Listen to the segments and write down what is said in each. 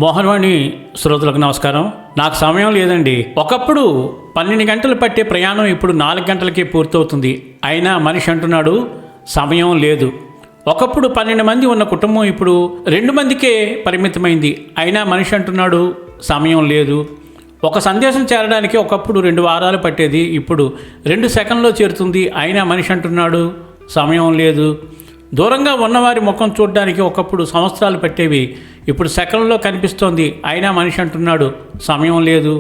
మోహన్వాణి శ్రోతలకు నమస్కారం. నాకు సమయం లేదండి. ఒకప్పుడు 12 గంటలు పట్టే ప్రయాణం ఇప్పుడు 4 గంటలకే పూర్తవుతుంది. అయినా మనిషి అంటున్నాడు సమయం లేదు. ఒకప్పుడు 12 మంది ఉన్న కుటుంబం ఇప్పుడు 2 మందికే పరిమితమైంది. అయినా మనిషి అంటున్నాడు సమయం లేదు. ఒక సందేశం చేరడానికి ఒకప్పుడు 2 వారాలు పట్టేది, ఇప్పుడు 2 సెకండ్లో చేరుతుంది. అయినా మనిషి అంటున్నాడు సమయం లేదు. దూరంగా ఉన్నవారి ముఖం చూడడానికి ఒకప్పుడు సంవత్సరాలు పట్టేవి, ఇప్పుడు సెకండ్లో కనిపిస్తోంది. అయినా మనిషి అంటున్నాడు సమయం లేదు.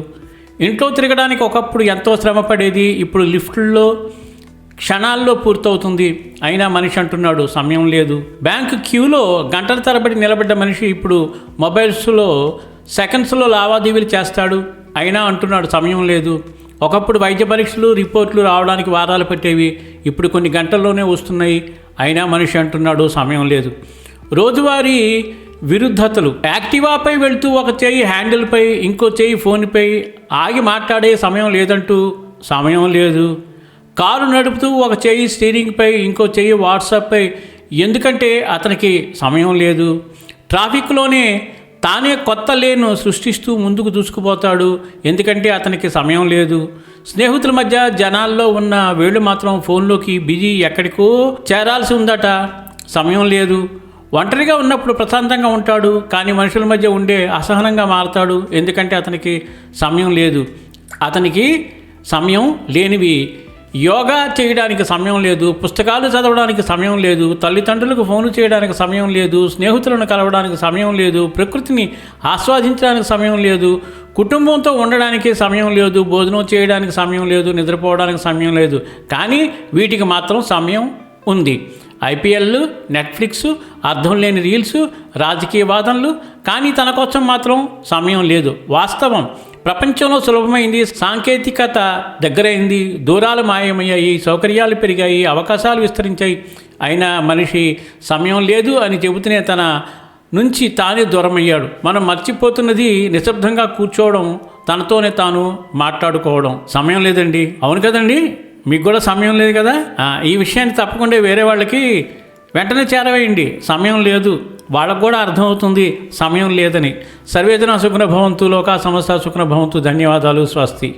ఇంట్లో తిరగడానికి ఒకప్పుడు ఎంతో శ్రమ పడేది, ఇప్పుడు లిఫ్ట్లో క్షణాల్లో పూర్తవుతుంది. అయినా మనిషి అంటున్నాడు సమయం లేదు. బ్యాంకు క్యూలో గంటల తరబడి నిలబడ్డ మనిషి ఇప్పుడు మొబైల్స్లో సెకండ్స్లో లావాదేవీలు చేస్తాడు. అయినా అంటున్నాడు సమయం లేదు. ఒకప్పుడు వైద్య పరీక్షలు రిపోర్ట్లు రావడానికి వారాలు పట్టేవి, ఇప్పుడు కొన్ని గంటల్లోనే వస్తున్నాయి. అయినా మనిషి అంటున్నాడు సమయం లేదు. రోజువారీ విరుద్ధతలు. యాక్టివాపై వెళ్తూ ఒక చేయి హ్యాండిల్పై, ఇంకో చేయి ఫోన్పై ఆగి మాట్లాడే సమయం లేదంటూ సమయం లేదు. కారు నడుపుతూ ఒక చేయి స్టీరింగ్పై, ఇంకో చేయి వాట్సాప్పై, ఎందుకంటే అతనికి సమయం లేదు. ట్రాఫిక్లోనే తానే కొత్త లేను సృష్టిస్తూ ముందుకు దూసుకుపోతాడు, ఎందుకంటే అతనికి సమయం లేదు. స్నేహితుల మధ్య జనాల్లో ఉన్న వేళ్ళు మాత్రం ఫోన్లోకి బిజీ, ఎక్కడికో చేరాల్సి ఉందట, సమయం లేదు. ఒంటరిగా ఉన్నప్పుడు ప్రశాంతంగా ఉంటాడు, కానీ మనుషుల మధ్య ఉండే అసహనంగా మారతాడు, ఎందుకంటే అతనికి సమయం లేదు. అతనికి సమయం లేనివి యోగా చేయడానికి సమయం లేదు, పుస్తకాలు చదవడానికి సమయం లేదు, తల్లిదండ్రులకు ఫోన్లు చేయడానికి సమయం లేదు, స్నేహితులను కలవడానికి సమయం లేదు, ప్రకృతిని ఆస్వాదించడానికి సమయం లేదు, కుటుంబంతో ఉండడానికి సమయం లేదు, భోజనం చేయడానికి సమయం లేదు, నిద్రపోవడానికి సమయం లేదు. కానీ వీటికి మాత్రం సమయం ఉంది. ఐపీఎల్, నెట్ఫ్లిక్స్, అర్థం లేని రీల్స్, రాజకీయ వాదనలు, కానీ తన కోసం మాత్రం సమయం లేదు. వాస్తవం, ప్రపంచంలో సులభమైంది, సాంకేతికత దగ్గరైంది, దూరాలు మాయమయ్యాయి, సౌకర్యాలు పెరిగాయి, అవకాశాలు విస్తరించాయి. అయినా మనిషి సమయం లేదు అని చెబుతూనే తన నుంచి తానే దూరమయ్యాడు. మనం మర్చిపోతున్నది నిశ్శబ్దంగా కూర్చోవడం, తనతోనే తాను మాట్లాడుకోవడం. సమయం లేదండి. అవును కదండి, మీకు కూడా సమయం లేదు కదా. ఈ విషయాన్ని తప్పకుండా వేరే వాళ్ళకి వెంటనే చేరవేయండి. సమయం లేదు, వాళ్ళకు కూడా అర్థమవుతుంది సమయం లేదని. సర్వేజన సుఖినో భవంతు, లోకా సమస్త సుఖినో భవంతు. ధన్యవాదాలు. స్వస్తి.